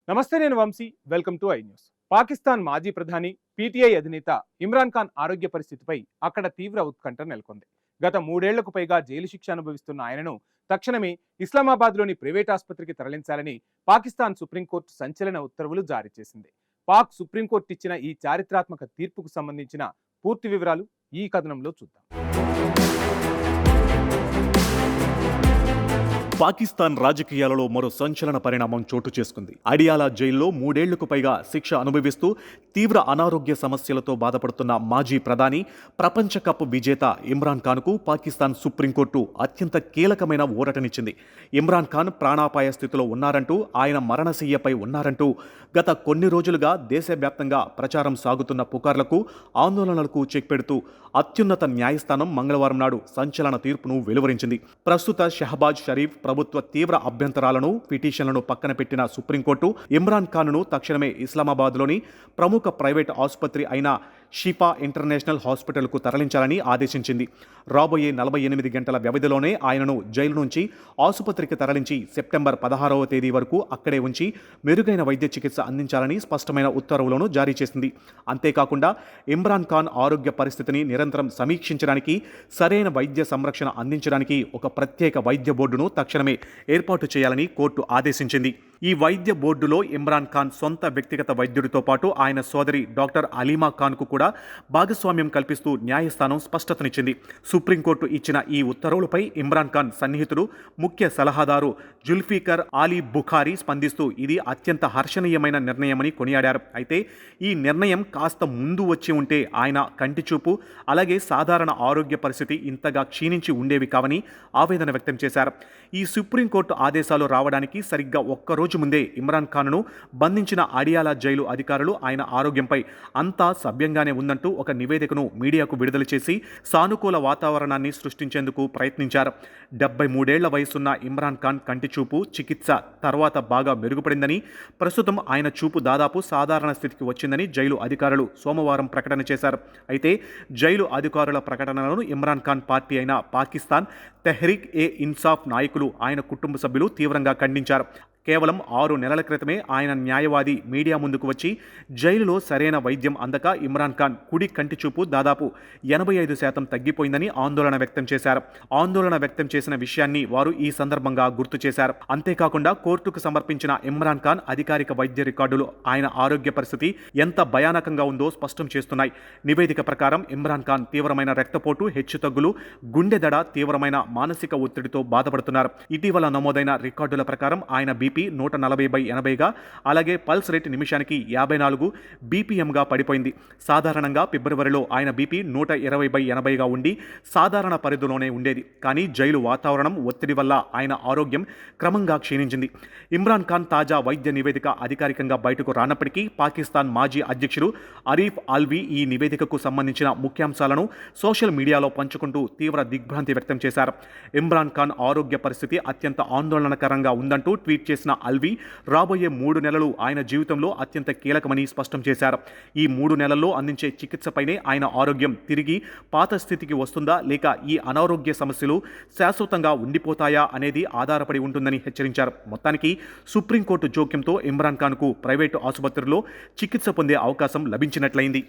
నమస్తే, నేను Vamshi. Welcome to i news. Pakistan మాజీ ప్రధాని పీటీఐ అధినేత ఇమ్రాన్ ఖాన్ ఆరోగ్య పరిస్థితిపై అక్కడ తీవ్ర ఉత్కంఠ నెలకొంది. గత 3 ఏళ్లకు పైగా జైలు శిక్ష అనుభవిస్తున్న ఆయనను తక్షణమే ఇస్లామాబాద్లోని ప్రైవేట్ ఆసుపత్రికి తరలించాలని పాకిస్తాన్ సుప్రీంకోర్టు సంచలన ఉత్తర్వులు జారీ చేసింది. పాక్ సుప్రీంకోర్టు ఇచ్చిన ఈ చారిత్రాత్మక తీర్పుకు సంబంధించిన పూర్తి వివరాలు ఈ కథనంలో చూద్దాం. పాకిస్తాన్ రాజకీయాలలో మరో సంచలన పరిణామం చోటు చేసుకుంది. అడియాలా జైల్లో 3 ఏళ్లకు పైగా శిక్ష అనుభవిస్తూ తీవ్ర అనారోగ్య సమస్యలతో బాధపడుతున్న మాజీ ప్రధాని, ప్రపంచ కప్ విజేత ఇమ్రాన్ ఖాన్కు పాకిస్తాన్ సుప్రీంకోర్టు అత్యంత కీలకమైన ఊరటనిచ్చింది. ఇమ్రాన్ ఖాన్ ప్రాణాపాయ స్థితిలో ఉన్నారంటూ, ఆయన మరణశయ్యపై ఉన్నారంటూ గత కొన్ని రోజులుగా దేశవ్యాప్తంగా ప్రచారం సాగుతున్న పుకార్లకు, ఆందోళనలకు చెక్ పెడుతూ అత్యున్నత న్యాయస్థానం మంగళవారం నాడు సంచలన తీర్పును వెలువరించింది. ప్రస్తుత షహబాజ్ షరీఫ్ ప్రభుత్వ తీవ్ర అభ్యంతరాలను, పిటిషన్లను పక్కన పెట్టిన సుప్రీంకోర్టు ఇమ్రాన్ ఖాన్ను తక్షణమే ఇస్లామాబాద్లోని ప్రముఖ ప్రైవేట్ ఆసుపత్రి అయిన షిఫా ఇంటర్నేషనల్ హాస్పిటల్కు తరలించాలని ఆదేశించింది. రాబోయే 48 గంటల వ్యవధిలోనే ఆయనను జైలు నుంచి ఆసుపత్రికి తరలించి సెప్టెంబర్ 16వ తేదీ వరకు అక్కడే ఉంచి మెరుగైన వైద్య చికిత్స అందించాలని స్పష్టమైన ఉత్తర్వులను జారీ చేసింది. అంతేకాకుండా ఇమ్రాన్ ఖాన్ ఆరోగ్య పరిస్థితిని నిరంతరం సమీక్షించడానికి, సరైన వైద్య సంరక్షణ అందించడానికి ఒక ప్రత్యేక వైద్య బోర్డును తక్షణమే ఏర్పాటు చేయాలని కోర్టు ఆదేశించింది. ఈ వైద్య బోర్డులో ఇమ్రాన్ ఖాన్ సొంత వ్యక్తిగత వైద్యుడితో పాటు ఆయన సోదరి డాక్టర్ అలీమా ఖాన్కు కూడా భాగస్వామ్యం కల్పిస్తూ న్యాయస్థానం స్పష్టతనిచ్చింది. సుప్రీంకోర్టు ఇచ్చిన ఈ ఉత్తర్వులపై ఇమ్రాన్ ఖాన్ సన్నిహితుడు, ముఖ్య సలహాదారు జుల్ఫికర్ ఆలీ బుఖారీ స్పందిస్తూ ఇది అత్యంత హర్షణీయమైన నిర్ణయమని కొనియాడారు. అయితే ఈ నిర్ణయం కాస్త ముందు వచ్చి ఉంటే ఆయన కంటి చూపు, అలాగే సాధారణ ఆరోగ్య పరిస్థితి ఇంతగా క్షీణించి ఉండేవి కావని ఆవేదన వ్యక్తం చేశారు. ఈ సుప్రీంకోర్టు ఆదేశాలు రావడానికి సరిగ్గా ఒక్కరోజు ముందే ఇమ్రాన్ ఖాన్ను బంధించిన అడియాలా జైలు అధికారులు ఆయన ఆరోగ్యంపై అంతా సవ్యంగానే ఉందంటూ ఒక నివేదికను మీడియాకు విడుదల చేసి సానుకూల వాతావరణాన్ని సృష్టించేందుకు ప్రయత్నించారు. 73 ఏళ్ల వయసున్న ఇమ్రాన్ ఖాన్ కంటి చూపు చికిత్స తర్వాత బాగా మెరుగుపడిందని, ప్రస్తుతం ఆయన చూపు దాదాపు సాధారణ స్థితికి వచ్చిందని జైలు అధికారులు సోమవారం ప్రకటన చేశారు. అయితే జైలు అధికారుల ప్రకటనలను ఇమ్రాన్ ఖాన్ పార్టీ అయిన పాకిస్తాన్ తెహ్రీక్ ఏ ఇన్సాఫ్ నాయకులు, ఆయన కుటుంబ సభ్యులు తీవ్రంగా ఖండించారు. కేవలం 6 నెలల క్రితమే ఆయన న్యాయవాది మీడియా ముందుకు వచ్చి జైలులో సరైన వైద్యం అందక ఇమ్రాన్ ఖాన్ కుడి కంటి చూపు దాదాపు 85% తగ్గిపోయిందని ఆందోళన వ్యక్తం చేశారు. ఆందోళన వ్యక్తం చేసిన విషయాన్ని వారు ఈ సందర్భంగా గుర్తు చేశారు. అంతేకాకుండా కోర్టుకు సమర్పించిన ఇమ్రాన్ ఖాన్ అధికారిక వైద్య రికార్డులు ఆయన ఆరోగ్య పరిస్థితి ఎంత భయానకంగా ఉందో స్పష్టం చేస్తున్నాయి. నివేదిక ప్రకారం ఇమ్రాన్ ఖాన్ తీవ్రమైన రక్తపోటు, హెచ్చుతగ్గులు, గుండె దడ, తీవ్రమైన మానసిక ఒత్తిడితో బాధపడుతున్నారు. ఇటీవల నమోదైన రికార్డుల ప్రకారం ఆయన బీపీ 140/80గా, అలాగే పల్స్ రేట్ నిమిషానికి 54 బీపీఎంగా పడిపోయింది. సాధారణంగా ఫిబ్రవరిలో ఆయన బీపీ 120/80గా ఉండి సాధారణ పరిధిలోనే ఉండేది. కానీ జైలు వాతావరణం, ఒత్తిడి వల్ల ఆయన ఆరోగ్యం క్రమంగా క్షీణించింది. ఇమ్రాన్ ఖాన్ తాజా వైద్య నివేదిక అధికారికంగా బయటకు రానప్పటికీ పాకిస్తాన్ మాజీ అధ్యక్షుడు అరీఫ్ ఆల్వీ ఈ నివేదికకు సంబంధించిన ముఖ్యాంశాలను సోషల్ మీడియాలో పంచుకుంటూ తీవ్ర దిగ్భ్రాంతి వ్యక్తం చేశారు. ఇమ్రాన్ ఖాన్ ఆరోగ్య పరిస్థితి అత్యంత ఆందోళనకరంగా ఉందంటూ ట్వీట్ చేసిన అల్వీ రాబోయే 3 నెలలు ఆయన జీవితంలో అత్యంత కీలకమని స్పష్టం చేశారు. ఈ 3 నెలల్లో అందించే చికిత్సపైనే ఆయన ఆరోగ్యం తిరిగి పాత స్థితికి వస్తుందా, లేక ఈ అనారోగ్య సమస్యలు శాశ్వతంగా ఉండిపోతాయా అనేది ఆధారపడి ఉంటుందని హెచ్చరించారు. మొత్తానికి సుప్రీంకోర్టు జోక్యంతో ఇమ్రాన్ ఖాన్కు ప్రైవేటు ఆసుపత్రిలో చికిత్స పొందే అవకాశం లభించినట్లయింది.